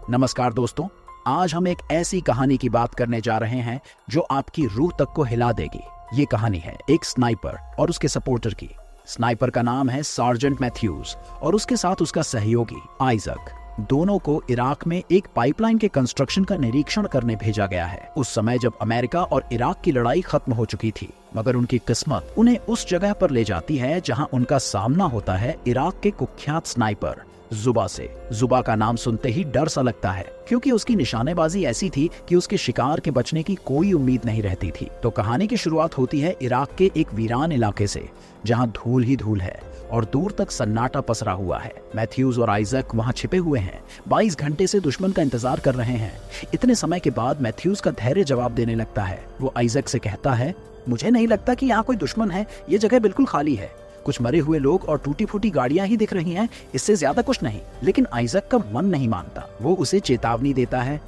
नमस्कार दोस्तों, आज हम एक ऐसी कहानी की बात करने जा रहे हैं जो आपकी रूह तक को हिला देगी। ये कहानी है एक स्नाइपर और उसके सपोर्टर की। स्नाइपर का नाम है सार्जेंट मैथ्यूज और उसके साथ उसका सहयोगी आइजक। दोनों को इराक में एक पाइपलाइन के कंस्ट्रक्शन का निरीक्षण करने भेजा गया है। उस समय जब अमेरिका और इराक की लड़ाई खत्म हो चुकी थी, मगर उनकी किस्मत उन्हें उस जगह पर ले जाती है जहां उनका सामना होता है इराक के कुख्यात स्नाइपर जुबा से। जुबा का नाम सुनते ही डर सा लगता है, क्योंकि उसकी निशानेबाजी ऐसी थी कि उसके शिकार के बचने की कोई उम्मीद नहीं रहती थी। तो कहानी की शुरुआत होती है इराक के एक वीरान इलाके से, जहां धूल ही धूल है और दूर तक सन्नाटा पसरा हुआ है। मैथ्यूज और आइजक वहां छिपे हुए हैं, 22 घंटे से दुश्मन का इंतजार कर रहे हैं। इतने समय के बाद मैथ्यूज का धैर्य जवाब देने लगता है। वो आइजक से कहता है, मुझे नहीं लगता कि यहाँ कोई दुश्मन है, ये जगह बिल्कुल खाली है। कुछ मरे हुए लोग और टूटी फूटी गाड़ियां ही दिख रही हैं, इससे ज्यादा कुछ नहीं। लेकिन आइजक का मन नहीं मानता। वो उसे चेतावनी देता है,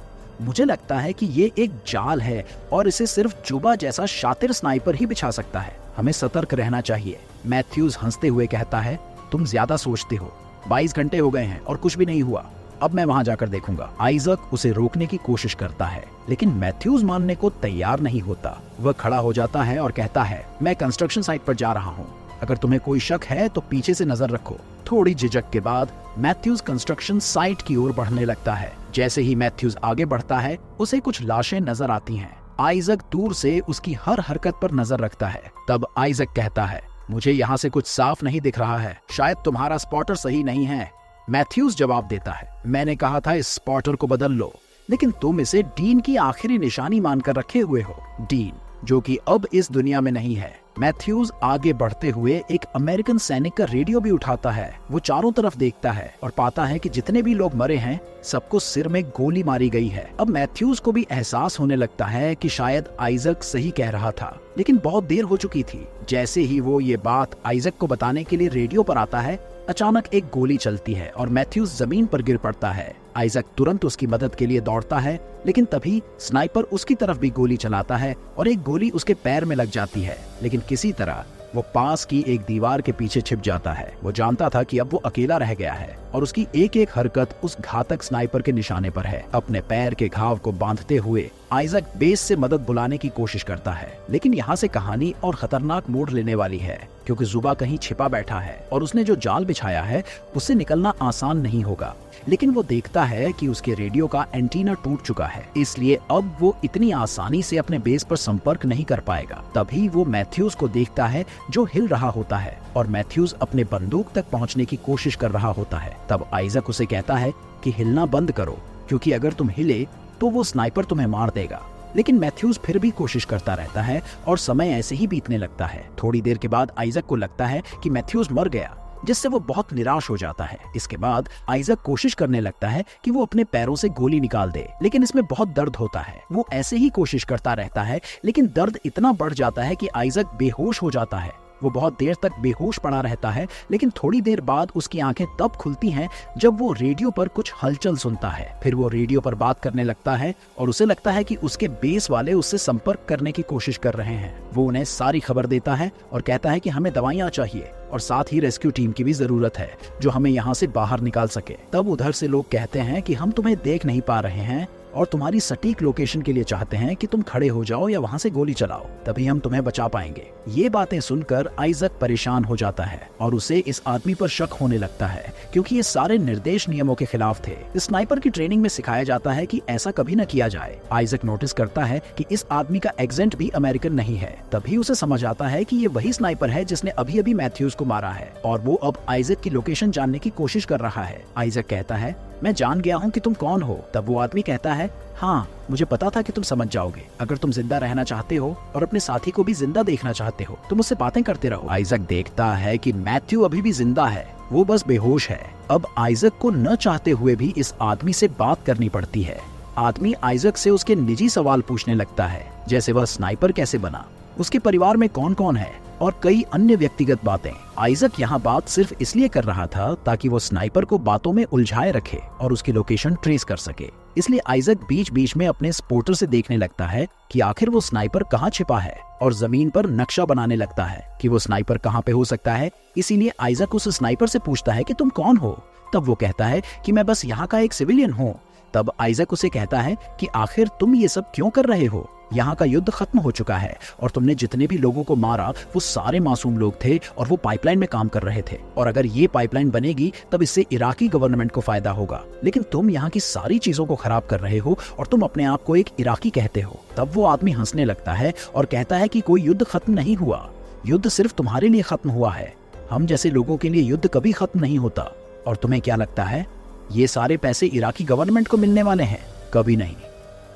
मुझे लगता है कि ये एक जाल है और इसे सिर्फ जुबा जैसा शातिर स्नाइपर ही बिछा सकता है। हमें सतर्क रहना चाहिए। मैथ्यूज हंसते हुए कहता है, तुम ज्यादा सोचते हो। 22 घंटे हो गए हैं और कुछ भी नहीं हुआ। अब मैं वहां जाकर देखूंगा। आइजक उसे रोकने की कोशिश करता है, लेकिन मैथ्यूज मानने को तैयार नहीं होता। वह खड़ा हो जाता है और कहता है, मैं कंस्ट्रक्शन साइट पर जा रहा हूँ। अगर तुम्हें कोई शक है तो पीछे से नजर रखो। थोड़ी झिझक के बाद मैथ्यूज कंस्ट्रक्शन साइट की ओर बढ़ने लगता है। जैसे ही मैथ्यूज आगे बढ़ता है, उसे कुछ लाशें नजर आती हैं। आइजक दूर से उसकी हर हरकत पर नजर रखता है। तब आइजक कहता है, मुझे यहाँ से कुछ साफ नहीं दिख रहा है, शायद तुम्हारा स्पॉटर सही नहीं है। मैथ्यूज जवाब देता है, मैंने कहा था इस स्पॉटर को बदल लो, लेकिन तुम इसे डीन की आखिरी निशानी मानकर रखे हुए हो। डीन, जो कि अब इस दुनिया में नहीं है। मैथ्यूज आगे बढ़ते हुए एक अमेरिकन सैनिक का रेडियो भी उठाता है। वो चारों तरफ देखता है और पाता है कि जितने भी लोग मरे हैं, सबको सिर में गोली मारी गई है। अब मैथ्यूज को भी एहसास होने लगता है कि शायद आइजक सही कह रहा था, लेकिन बहुत देर हो चुकी थी। जैसे ही वो ये बात आइजक को बताने के लिए रेडियो पर आता है, अचानक एक गोली चलती है और मैथ्यूज जमीन पर गिर पड़ता है। आइजक तुरंत उसकी मदद के लिए दौड़ता है, लेकिन तभी स्नाइपर उसकी तरफ भी गोली चलाता है और एक गोली उसके पैर में लग जाती है। लेकिन किसी तरह वो पास की एक दीवार के पीछे छिप जाता है। वो जानता था कि अब वो अकेला रह गया है और उसकी एक एक हरकत उस घातक स्नाइपर के निशाने पर है। अपने पैर के घाव को बांधते हुए आइजक बेस से मदद बुलाने की कोशिश करता है, लेकिन यहाँ से कहानी और खतरनाक मोड़ लेने वाली है, क्योंकि जुबा कहीं छिपा बैठा है और उसने जो जाल बिछाया है उससे निकलना आसान नहीं होगा। लेकिन वो देखता है कि उसके रेडियो का एंटीना टूट चुका है, इसलिए अब वो इतनी आसानी से अपने बेस पर संपर्क नहीं कर पाएगा। तभी वो मैथ्यूज को देखता है जो हिल रहा होता है और मैथ्यूज अपने बंदूक तक पहुंचने की कोशिश कर रहा होता है। तब आइजक उसे कहता है कि हिलना बंद करो, क्योंकि अगर तुम हिले तो वो स्नाइपर तुम्हें मार देगा। लेकिन मैथ्यूज फिर भी कोशिश करता रहता है और समय ऐसे ही बीतने लगता है। थोड़ी देर के बाद आइजक को लगता है कि मैथ्यूज मर गया, जिससे वो बहुत निराश हो जाता है। इसके बाद आइजक कोशिश करने लगता है कि वो अपने पैरों से गोली निकाल दे, लेकिन इसमें बहुत दर्द होता है। वो ऐसे ही कोशिश करता रहता है, लेकिन दर्द इतना बढ़ जाता है कि आइजक बेहोश हो जाता है। वो बहुत देर तक बेहोश पड़ा रहता है, लेकिन थोड़ी देर बाद उसकी आंखें तब खुलती हैं जब वो रेडियो पर कुछ हलचल सुनता है। फिर वो रेडियो पर बात करने लगता है और उसे लगता है कि उसके बेस वाले उससे संपर्क करने की कोशिश कर रहे हैं। वो उन्हें सारी खबर देता है और कहता है कि हमें दवाइयाँ चाहिए और साथ ही रेस्क्यू टीम की भी जरूरत है, जो हमें यहाँ से बाहर निकाल सके। तब उधर से लोग कहते हैं कि हम तुम्हें देख नहीं पा रहे हैं और तुम्हारी सटीक लोकेशन के लिए चाहते हैं कि तुम खड़े हो जाओ या वहां से गोली चलाओ, तभी हम तुम्हें बचा पाएंगे। ये बातें सुनकर आइजक परेशान हो जाता है और उसे इस आदमी पर शक होने लगता है, क्योंकि ये सारे निर्देश नियमों के खिलाफ थे। स्नाइपर की ट्रेनिंग में सिखाया जाता है कि ऐसा कभी न किया जाए। आइजक नोटिस करता है कि इस आदमी का एक्सेंट भी अमेरिकन नहीं है। तभी उसे समझ आता है कि ये वही स्नाइपर है जिसने अभी अभी मैथ्यूज को मारा है और वो अब आइजक की लोकेशन जानने की कोशिश कर रहा है। आइजक कहता है, मैं जान गया हूँ कि तुम कौन हो। तब वो आदमी कहता है, हाँ, मुझे पता था कि तुम समझ जाओगे। अगर तुम जिंदा रहना चाहते हो और अपने साथी को भी जिंदा देखना चाहते हो तो मुझसे बातें करते रहो। आइजक देखता है कि मैथ्यू अभी भी जिंदा है, वो बस बेहोश है। अब आइजक को न चाहते हुए भी इस आदमी से बात करनी पड़ती है। आदमी आइजक से उसके निजी सवाल पूछने लगता है, जैसे वह स्नाइपर कैसे बना, उसके परिवार में कौन कौन है और कई अन्य व्यक्तिगत बातें। आइजक यहाँ बात सिर्फ इसलिए कर रहा था ताकि वो स्नाइपर को बातों में उलझाए रखे और उसकी लोकेशन ट्रेस कर सके। इसलिए आइजक बीच बीच में अपने स्पॉटर से देखने लगता है कि आखिर वो स्नाइपर कहाँ छिपा है और जमीन पर नक्शा बनाने लगता है कि वो स्नाइपर कहाँ पे हो सकता है। इसीलिए आइजक उस स्नाइपर से पूछता है कि तुम कौन हो। तब वो कहता है कि मैं बस यहाँ का एक सिविलियन हूँ, तब आइजक उसे कहता है कि आखिर तुम ये सब क्यों कर रहे हो? यहाँ का युद्ध खत्म हो चुका है और तुमने जितने भी लोगों को मारा वो सारे मासूम लोग थे और वो पाइपलाइन में काम कर रहे थे, और अगर ये पाइपलाइन बनेगी तब इससे इराकी गवर्नमेंट को फायदा होगा, लेकिन तुम यहाँ की सारी चीजों को खराब कर रहे हो और तुम अपने आप को एक इराकी कहते हो। तब वो आदमी हंसने लगता है और कहता है कि कोई युद्ध खत्म नहीं हुआ, युद्ध सिर्फ तुम्हारे लिए खत्म हुआ है, हम जैसे लोगों के लिए युद्ध कभी खत्म नहीं होता। और तुम्हें क्या लगता है ये सारे पैसे इराकी गवर्नमेंट को मिलने वाले हैं? कभी नहीं,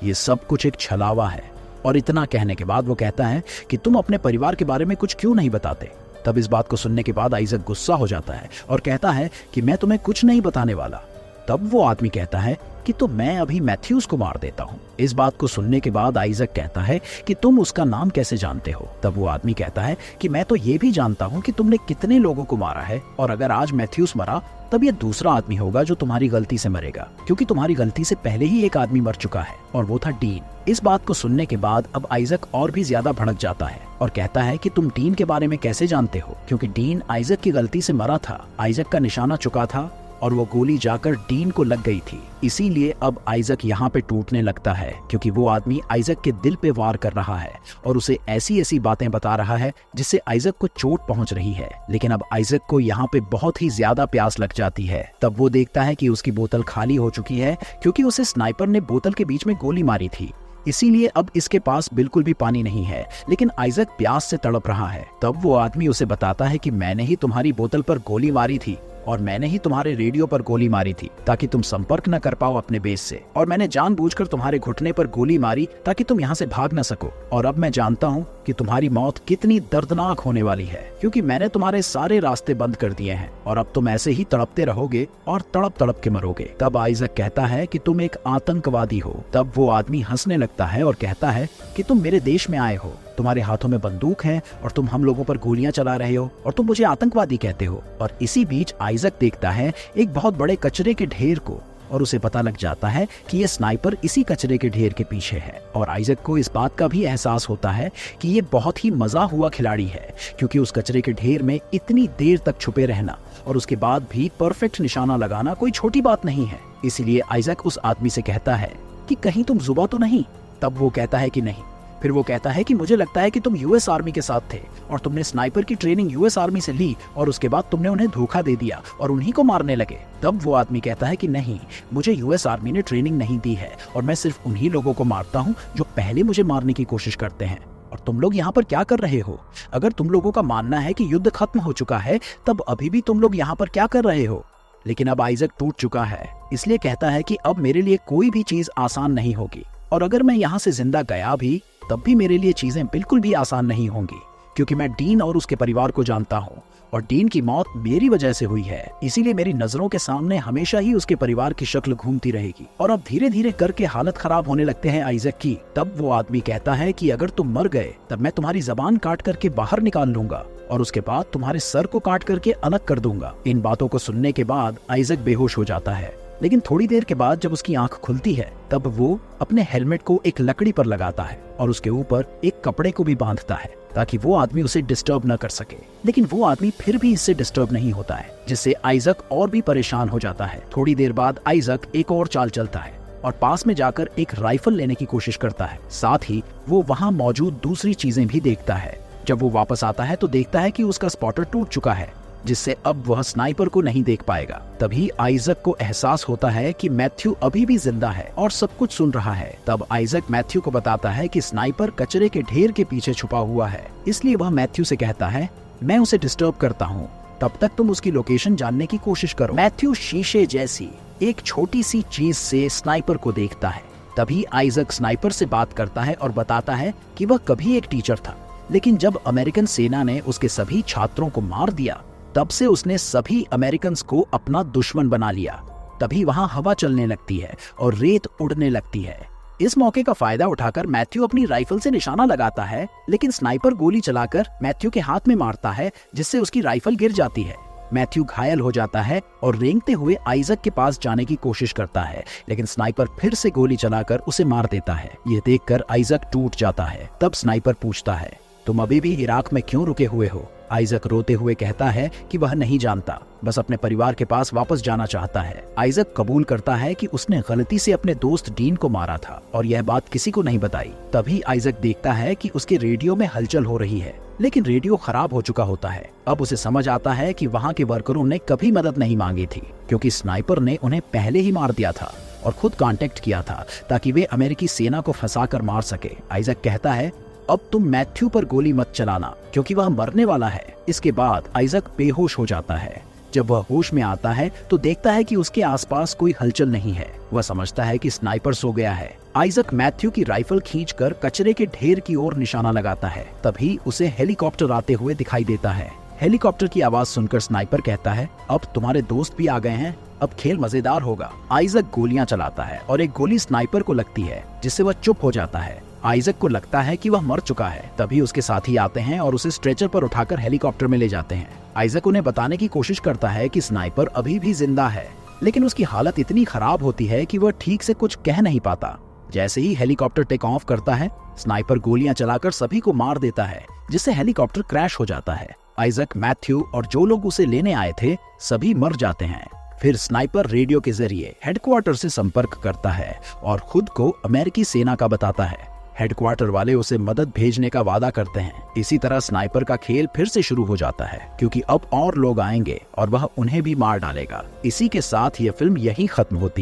ये सब कुछ एक छलावा है। और इतना कहने के बाद वो कहता है कि तुम अपने परिवार के बारे में कुछ क्यों नहीं बताते? तब इस बात को सुनने के बाद आइजक गुस्सा हो जाता है और कहता है कि मैं तुम्हें कुछ नहीं बताने वाला। तब वो आदमी कहता है कि तो मैं अभी मैथ्यूज को मार देता हूँ। इस बात को सुनने के बाद आइजक कहता है कि तुम उसका नाम कैसे जानते हो? तब वो आदमी कहता है कि मैं तो ये भी जानता हूँ कि तुमने कितने लोगों को मारा है, और अगर आज मैथ्यूज मरा तब ये दूसरा आदमी होगा जो तुम्हारी गलती से मरेगा, क्योंकि तुम्हारी गलती से पहले ही एक आदमी मर चुका है और वो था डीन। इस बात को सुनने के बाद अब आइजक और भी ज्यादा भड़क जाता है और कहता है कि तुम डीन के बारे में कैसे जानते हो? क्योंकि डीन आइजक की गलती से मरा था, आइजक का निशाना चुका था और वो गोली जाकर डीन को लग गई थी, इसीलिए अब आइजक यहाँ पे टूटने लगता है, क्योंकि वो आदमी आइजक के दिल पे वार कर रहा है और उसे ऐसी ऐसी बातें बता रहा है जिससे आइजक को चोट पहुंच रही है। लेकिन अब आइजक को यहाँ पे बहुत ही ज्यादा प्यास लग जाती है। तब वो देखता है कि उसकी बोतल खाली हो चुकी है, क्योंकि उसे स्नाइपर ने बोतल के बीच में गोली मारी थी, इसीलिए अब इसके पास बिल्कुल भी पानी नहीं है। लेकिन आइजक प्यास से तड़प रहा है। तब वो आदमी उसे बताता है कि मैंने ही तुम्हारी बोतल पर गोली मारी थी और मैंने ही तुम्हारे रेडियो पर गोली मारी थी ताकि तुम संपर्क न कर पाओ अपने बेस से, और मैंने जानबूझकर तुम्हारे घुटने पर गोली मारी ताकि तुम यहाँ से भाग न सको। और अब मैं जानता हूँ कि तुम्हारी मौत कितनी दर्दनाक होने वाली है, क्योंकि मैंने तुम्हारे सारे रास्ते बंद कर दिए हैं और अब तुम ऐसे ही तड़पते रहोगे और तड़प तड़प के मरोगे। तब आइजक कहता है कि तुम एक आतंकवादी हो। तब वो आदमी हंसने लगता है और कहता है कि तुम मेरे देश में आए हो, तुम्हारे हाथों में बंदूक है और तुम हम लोगों पर गोलियां चला रहे हो और तुम मुझे आतंकवादी कहते हो। और इसी बीच आइजक देखता है एक बहुत बड़े कचरे के ढेर को और उसे पता लग जाता है कि ये स्नाइपर इसी कचरे के ढेर के पीछे है। और आइजक को इस बात का भी एहसास होता है कि ये बहुत ही मजा हुआ खिलाड़ी है, क्योंकि उस कचरे के ढेर में इतनी देर तक छुपे रहना और उसके बाद भी परफेक्ट निशाना लगाना कोई छोटी बात नहीं है। इसीलिए आइजक उस आदमी से कहता है कि कहीं तुम जुबा तो नहीं? तब वो कहता है कि नहीं। फिर वो कहता है कि मुझे लगता है कि तुम यूएस आर्मी के साथ थे और तुमने स्नाइपर की ट्रेनिंग यूएस आर्मी से ली और उसके बाद तुमने उन्हें धोखा दे दिया और उन्हीं को मारने लगे। तब वो आदमी कहता है कि नहीं, मुझे यूएस आर्मी ने ट्रेनिंग नहीं दी है और मैं सिर्फ उन्हीं लोगों को मारता हूँ जो पहले मुझे मारने की कोशिश करते हैं। और तुम लोग यहाँ पर क्या कर रहे हो? अगर तुम लोगों का मानना है कि युद्ध खत्म हो चुका है तब अभी भी तुम लोग यहाँ पर क्या कर रहे हो? लेकिन अब आइजक टूट चुका है, इसलिए कहता है कि अब मेरे लिए कोई भी चीज आसान नहीं होगी, और अगर मैं यहाँ से जिंदा गया भी तब भी मेरे लिए चीजें बिल्कुल भी आसान नहीं होंगी, क्योंकि मैं डीन और उसके परिवार को जानता हूँ और डीन की मौत मेरी वजह से हुई है, इसीलिए मेरी नजरों के सामने हमेशा ही उसके परिवार की शक्ल घूमती रहेगी। और अब धीरे धीरे करके हालत खराब होने लगते हैं आइजक की। तब वो आदमी कहता है कि अगर तुम मर गए तब मैं तुम्हारी जबान काट करके बाहर निकाल लूंगा और उसके बाद तुम्हारे सर को काट करके अलग कर दूंगा। इन बातों को सुनने के बाद आइजक बेहोश हो जाता है, लेकिन थोड़ी देर के बाद जब उसकी आंख खुलती है तब वो अपने हेलमेट को एक लकड़ी पर लगाता है और उसके ऊपर एक कपड़े को भी बांधता है ताकि वो आदमी उसे डिस्टर्ब न कर सके। लेकिन वो आदमी फिर भी इससे डिस्टर्ब नहीं होता है, जिससे आइजक और भी परेशान हो जाता है। थोड़ी देर बाद आइजक एक और चाल चलता है और पास में जाकर एक राइफल लेने की कोशिश करता है। साथ ही वो वहाँ मौजूद दूसरी चीजें भी देखता है। जब वो वापस आता है तो देखता है कि उसका स्पॉटर टूट चुका है, जिससे अब वह स्नाइपर को नहीं देख पाएगा। तभी आइजक को एहसास होता है कि मैथ्यू अभी भी जिंदा है और सब कुछ सुन रहा है। तब आइजक मैथ्यू को बताता है कि स्नाइपर कचरे के ढेर के पीछे छुपा हुआ है, इसलिए वह मैथ्यू से कहता है मैं उसे डिस्टर्ब करता हूँ, तब तक तुम उसकी लोकेशन जानने की कोशिश करो। मैथ्यू शीशे जैसी एक छोटी सी चीज से स्नाइपर को देखता है। तभी आइजक स्नाइपर से बात करता है और बताता है कि वह कभी एक टीचर था, लेकिन जब अमेरिकन सेना ने उसके सभी छात्रों को मार दिया तब से उसने सभी अमेरिकन्स को अपना दुश्मन बना लिया। तभी वहां हवा चलने लगती है और रेत उड़ने लगती है। इस मौके का फायदा उठाकर मैथ्यू अपनी राइफल से निशाना लगाता है, लेकिन स्नाइपर गोली चलाकर मैथ्यू के हाथ में मारता है, जिससे उसकी राइफल गिर जाती है। मैथ्यू घायल हो जाता है और रेंगते हुए आइजक के पास जाने की कोशिश करता है, लेकिन स्नाइपर फिर से गोली चलाकर उसे मार देता है। यह देखकर आइजक टूट जाता है। तब स्नाइपर पूछता है तुम अभी भी इराक में क्यों रुके हुए हो? आइजक रोते हुए कहता है कि वह नहीं जानता, बस अपने परिवार के पास वापस जाना चाहता है। आइजक कबूल करता है कि उसने गलती से अपने दोस्त डीन को मारा था और यह बात किसी को नहीं बताई। तभी आइजक देखता है कि उसके रेडियो में हलचल हो रही है, लेकिन रेडियो खराब हो चुका होता है। अब उसे समझ आता है कि वहाँ के वर्करों ने कभी मदद नहीं मांगी थी, क्योंकि स्नाइपर ने उन्हें पहले ही मार दिया था और खुद कांटेक्ट किया था ताकि वे अमेरिकी सेना को फंसाकर मार सके। आइजक कहता है, अब तुम मैथ्यू पर गोली मत चलाना क्योंकि वह मरने वाला है। इसके बाद आइजक बेहोश हो जाता है। जब वह होश में आता है तो देखता है कि उसके आसपास कोई हलचल नहीं है। वह समझता है कि स्नाइपर सो गया है। आइजक मैथ्यू की राइफल खींचकर कचरे के ढेर की ओर निशाना लगाता है। तभी उसे हेलीकॉप्टर आते हुए दिखाई देता है। हेलीकॉप्टर की आवाज सुनकर स्नाइपर कहता है, अब तुम्हारे दोस्त भी आ गए हैं, अब खेल मजेदार होगा। आइजक गोलियां चलाता है और एक गोली स्नाइपर को लगती है, जिससे वह चुप हो जाता है। आइजक को लगता है कि वह मर चुका है। तभी उसके साथी आते हैं और उसे स्ट्रेचर पर उठाकर हेलीकॉप्टर में ले जाते हैं। आइजक उन्हें बताने की कोशिश करता है कि स्नाइपर अभी भी जिंदा है, लेकिन उसकी हालत इतनी खराब होती है कि वह ठीक से कुछ कह नहीं पाता। जैसे ही हेलीकॉप्टर टेक ऑफ करता है, स्नाइपर गोलियां चलाकर सभी को मार देता है, जिससे हेलीकॉप्टर क्रैश हो जाता है। आइजक, मैथ्यू और जो लोग उसे लेने आए थे सभी मर जाते हैं। फिर स्नाइपर रेडियो के जरिए हेडक्वार्टर से संपर्क करता है और खुद को अमेरिकी सेना का बताता है। हेडक्वार्टर वाले उसे मदद भेजने का वादा करते हैं। इसी तरह स्नाइपर का खेल फिर से शुरू हो जाता है, क्योंकि अब और लोग आएंगे और वह उन्हें भी मार डालेगा। इसी के साथ यह फिल्म यहीं खत्म होती है।